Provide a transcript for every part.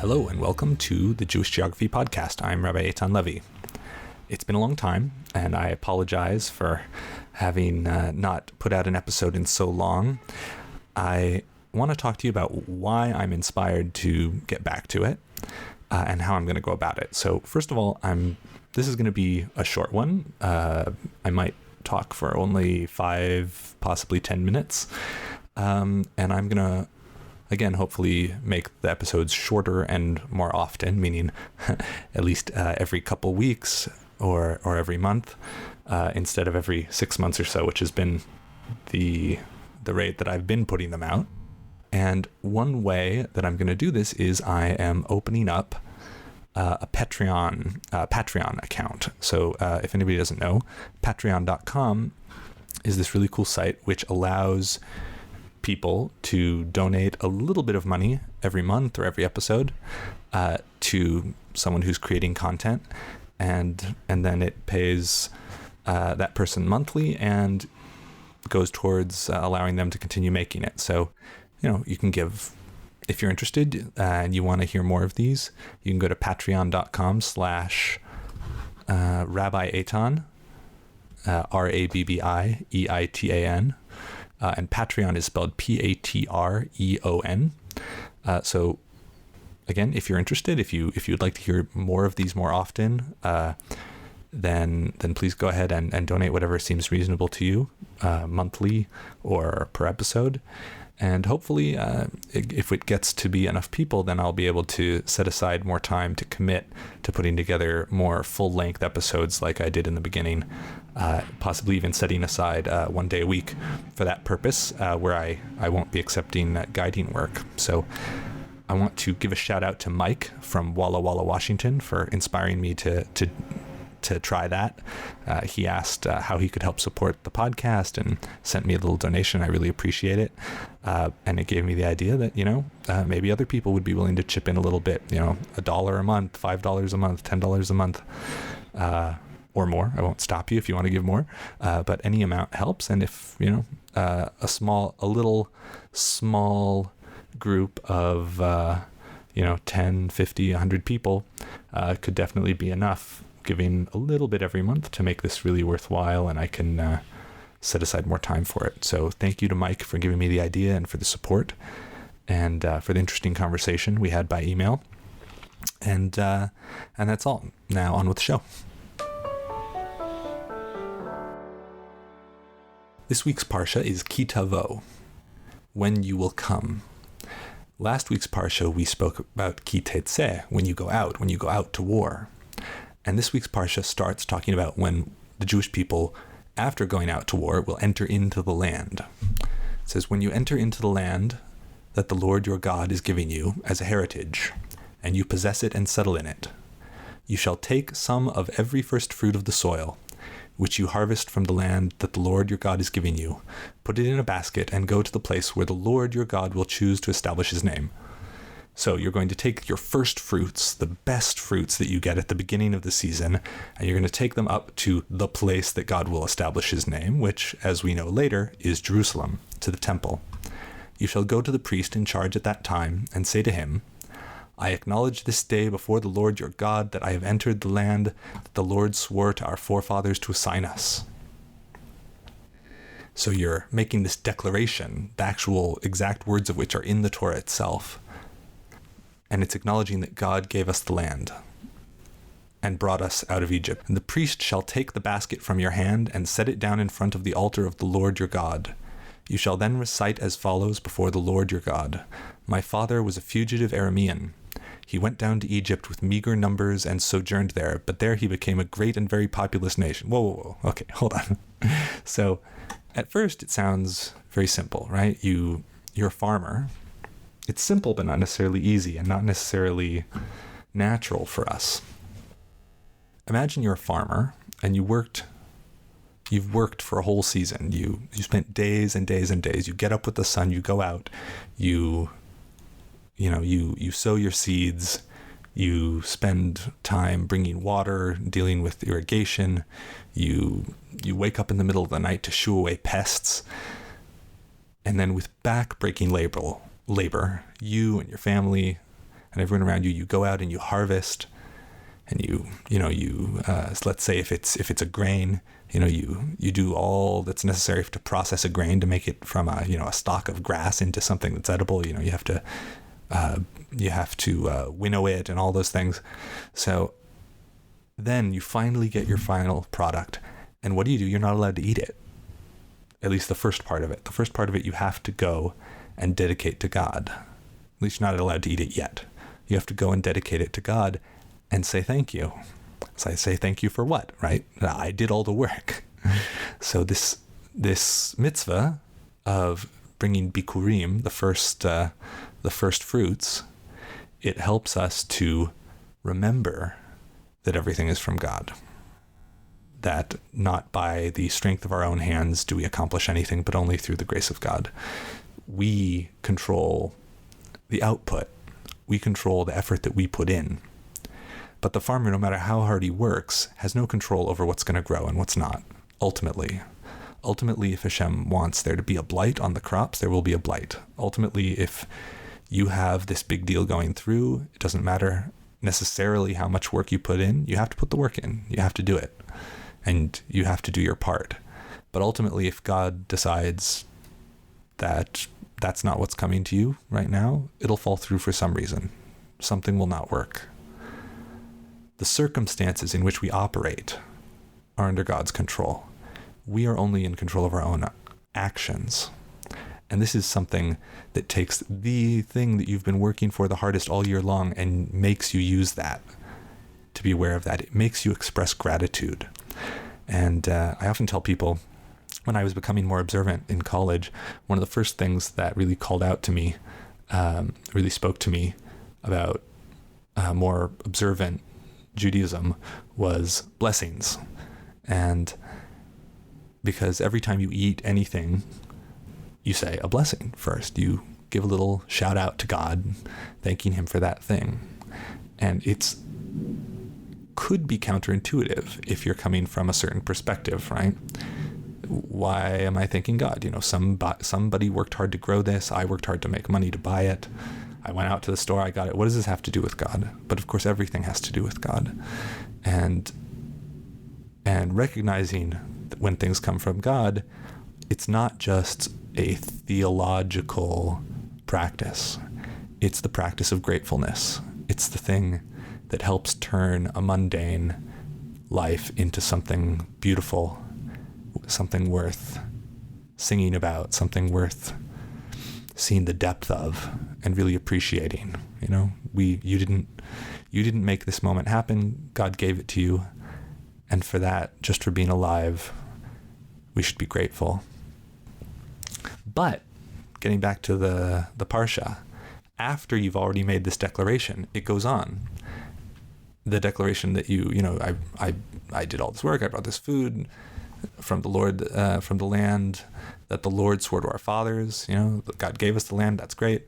Hello and welcome to the Jewish Geography Podcast. I'm Rabbi Eitan Levy. It's been a long time, and I apologize for having not put out an episode in so long. I want to talk to you about why I'm inspired to get back to it and how I'm going to go about it. So first of all, this is going to be a short one. I might talk for only 5, possibly 10 minutes, and I'm going to again, hopefully make the episodes shorter and more often, meaning at least every couple weeks or every month, instead of every 6 months or so, which has been the rate that I've been putting them out. And one way that I'm going to do this is I am opening up a Patreon account. So if anybody doesn't know, patreon.com is this really cool site which allows people to donate a little bit of money every month or every episode to someone who's creating content, and then it pays that person monthly and goes towards allowing them to continue making it. So, you can give, if you're interested and you want to hear more of these, you can go to patreon.com/Rabbi Eitan, RABBIEITAN. And Patreon is spelled Patreon. So again, if you're interested, if you'd like to hear more of these more often, then please go ahead and donate whatever seems reasonable to you, monthly or per episode. And hopefully, if it gets to be enough people, then I'll be able to set aside more time to commit to putting together more full-length episodes like I did in the beginning, possibly even setting aside 1 day a week for that purpose, where I won't be accepting guiding work. So I want to give a shout out to Mike from Walla Walla, Washington, for inspiring me to try that. He asked how he could help support the podcast and sent me a little donation. I really appreciate it. And it gave me the idea that, maybe other people would be willing to chip in a little bit, $1 a month, $5 a month, $10 a month, or more. I won't stop you if you want to give more, but any amount helps. And if, a little small group of, 10, 50, 100 people could definitely be enough, giving a little bit every month to make this really worthwhile, and I can set aside more time for it. So thank you to Mike for giving me the idea and for the support, and for the interesting conversation we had by email. And that's all. Now on with the show. This week's parsha is Ki Tavo, when you will come. Last week's parsha we spoke about Ki Tetse, when you go out to war. And this week's parsha starts talking about when the Jewish people, after going out to war, will enter into the land. It says, when you enter into the land that the Lord your God is giving you as a heritage, and you possess it and settle in it, you shall take some of every first fruit of the soil, which you harvest from the land that the Lord your God is giving you, put it in a basket, and go to the place where the Lord your God will choose to establish his name. So you're going to take your first fruits, the best fruits that you get at the beginning of the season, and you're going to take them up to the place that God will establish his name, which, as we know later, is Jerusalem, to the temple. You shall go to the priest in charge at that time and say to him, I acknowledge this day before the Lord your God that I have entered the land that the Lord swore to our forefathers to assign us. So you're making this declaration, the actual exact words of which are in the Torah itself. And it's acknowledging that God gave us the land and brought us out of Egypt. And the priest shall take the basket from your hand and set it down in front of the altar of the Lord your God. You shall then recite as follows before the Lord your God. My father was a fugitive Aramean. He went down to Egypt with meager numbers and sojourned there, but there he became a great and very populous nation. Whoa. Okay, hold on. So at first it sounds very simple, right? You're a farmer. It's simple, but not necessarily easy and not necessarily natural for us. Imagine you're a farmer and you've worked for a whole season. You spent days and days and days. You get up with the sun, you go out, you sow your seeds, you spend time bringing water, dealing with irrigation, you wake up in the middle of the night to shoo away pests, and then with back-breaking labor, you and your family and everyone around you, you go out and you harvest, and let's say if it's a grain, you do all that's necessary to process a grain to make it from a stalk of grass into something that's edible. You have to winnow it and all those things. So then you finally get your final product, and what do? You're not allowed to eat it. At least the first part of it. The first part of it you have to go and dedicate to God. At least you're not allowed to eat it yet. You have to go and dedicate it to God and say thank you. So I say thank you for what, right? I did all the work. So this mitzvah of bringing bikurim, the first fruits, it helps us to remember that everything is from God. That not by the strength of our own hands do we accomplish anything, but only through the grace of God. We control the output. We control the effort that we put in. But the farmer, no matter how hard he works, has no control over what's going to grow and what's not, ultimately. Ultimately, if Hashem wants there to be a blight on the crops, there will be a blight. Ultimately, if you have this big deal going through, it doesn't matter necessarily how much work you put in. You have to put the work in. You have to do it. And you have to do your part. But ultimately, if God decides that that's not what's coming to you right now, it'll fall through for some reason. Something will not work. The circumstances in which we operate are under God's control. We are only in control of our own actions. And this is something that takes the thing that you've been working for the hardest all year long and makes you use that, to be aware of that. It makes you express gratitude. And I often tell people, when I was becoming more observant in college, one of the first things that really called out to me, really spoke to me about more observant Judaism was blessings. And because every time you eat anything, you say a blessing first. You give a little shout out to God, thanking him for that thing. And it's could be counterintuitive if you're coming from a certain perspective, right? Why am I thanking God? Somebody worked hard to grow this. I worked hard to make money to buy it. I went out to the store, I got it. What does this have to do with God? But of course, everything has to do with God. And recognizing that when things come from God, it's not just a theological practice. It's the practice of gratefulness. It's the thing that helps turn a mundane life into something beautiful, something worth singing about, something worth seeing the depth of and really appreciating. You didn't make this moment happen. God gave it to you. And for that, just for being alive, we should be grateful. But getting back to the Parsha, after you've already made this declaration, it goes on. The declaration that I did all this work, I brought this food from the Lord, from the land that the Lord swore to our fathers. God gave us the land, that's great.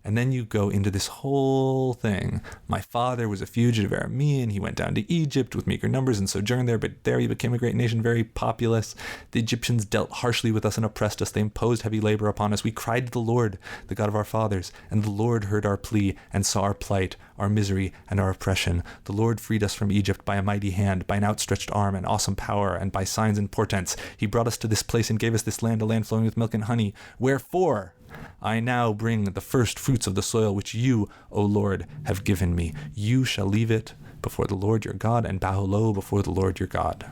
And then you go into this whole thing. My father was a fugitive Aramean. He went down to Egypt with meager numbers and sojourned there, but there he became a great nation, very populous. The Egyptians dealt harshly with us and oppressed us. They imposed heavy labor upon us. We cried to the Lord, the God of our fathers, and the Lord heard our plea and saw our plight, our misery, and our oppression. The Lord freed us from Egypt by a mighty hand, by an outstretched arm and awesome power, and by signs and portents. He brought us to this place and gave us this land, a land flowing with milk and honey. Wherefore I now bring the first fruits of the soil which you, O Lord, have given me. You shall leave it before the Lord your God and bow low before the Lord your God.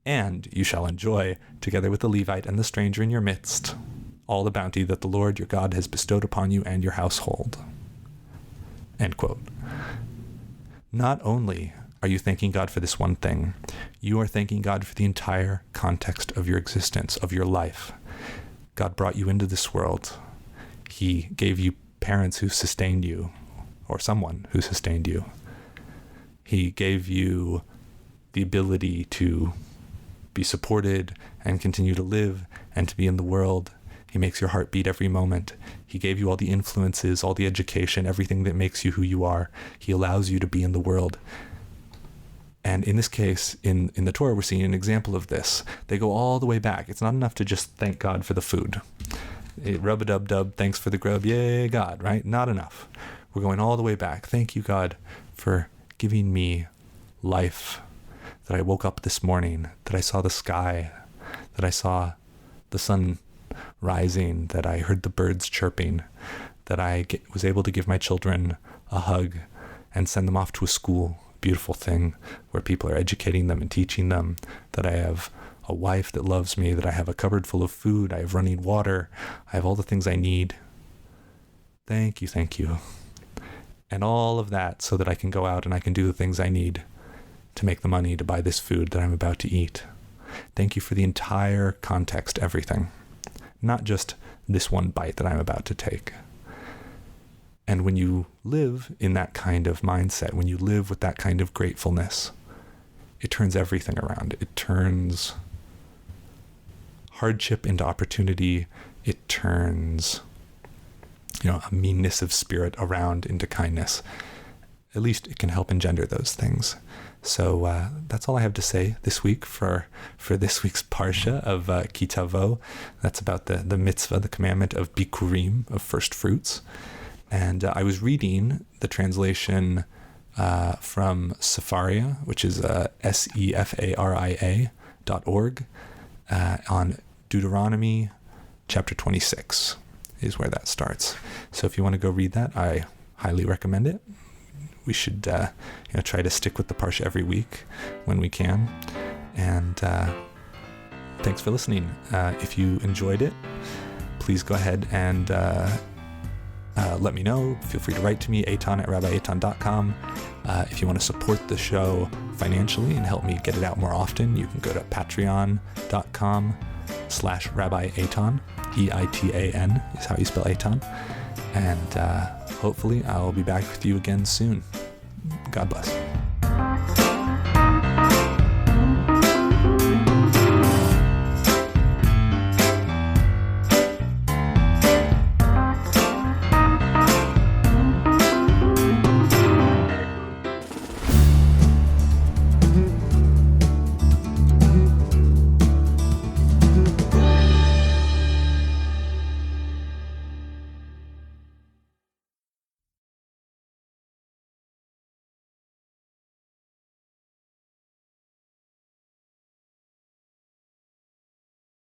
And you shall enjoy, together with the Levite and the stranger in your midst, all the bounty that the Lord your God has bestowed upon you and your household. End quote. Not only are you thanking God for this one thing, you are thanking God for the entire context of your existence, of your life. God brought you into this world. He gave you parents who sustained you, or someone who sustained you. He gave you the ability to be supported and continue to live and to be in the world. He makes your heart beat every moment. He gave you all the influences, all the education, everything that makes you who you are. He allows you to be in the world. And in this case, in the Torah, we're seeing an example of this. They go all the way back. It's not enough to just thank God for the food. Rub-a-dub-dub, thanks for the grub, yay, God, right? Not enough. We're going all the way back. Thank you, God, for giving me life, that I woke up this morning, that I saw the sky, that I saw the sun rising, that I heard the birds chirping, that I was able to give my children a hug and send them off to a school, beautiful thing, where people are educating them and teaching them, that I have a wife that loves me, that I have a cupboard full of food, I have running water, I have all the things I need. Thank you. And all of that so that I can go out and I can do the things I need to make the money to buy this food that I'm about to eat. Thank you for the entire context, everything, not just this one bite that I'm about to take. And when you live in that kind of mindset, when you live with that kind of gratefulness, it turns everything around. It turns hardship into opportunity. It turns, a meanness of spirit around into kindness. At least it can help engender those things. So that's all I have to say this week for this week's parsha of Ki Tavo. That's about the mitzvah, the commandment of bikurim, of first fruits. And I was reading the translation from Sefaria, which is sefaria.org, on Deuteronomy chapter 26 is where that starts. So if you want to go read that, I highly recommend it. We should try to stick with the parsha every week when we can. And thanks for listening. If you enjoyed it, please go ahead and let me know. Feel free to write to me, eitan@rabbieitan.com. If you want to support the show financially and help me get it out more often, you can go to patreon.com/rabbieitan. EITAN is how you spell Eitan. And hopefully I'll be back with you again soon. God bless.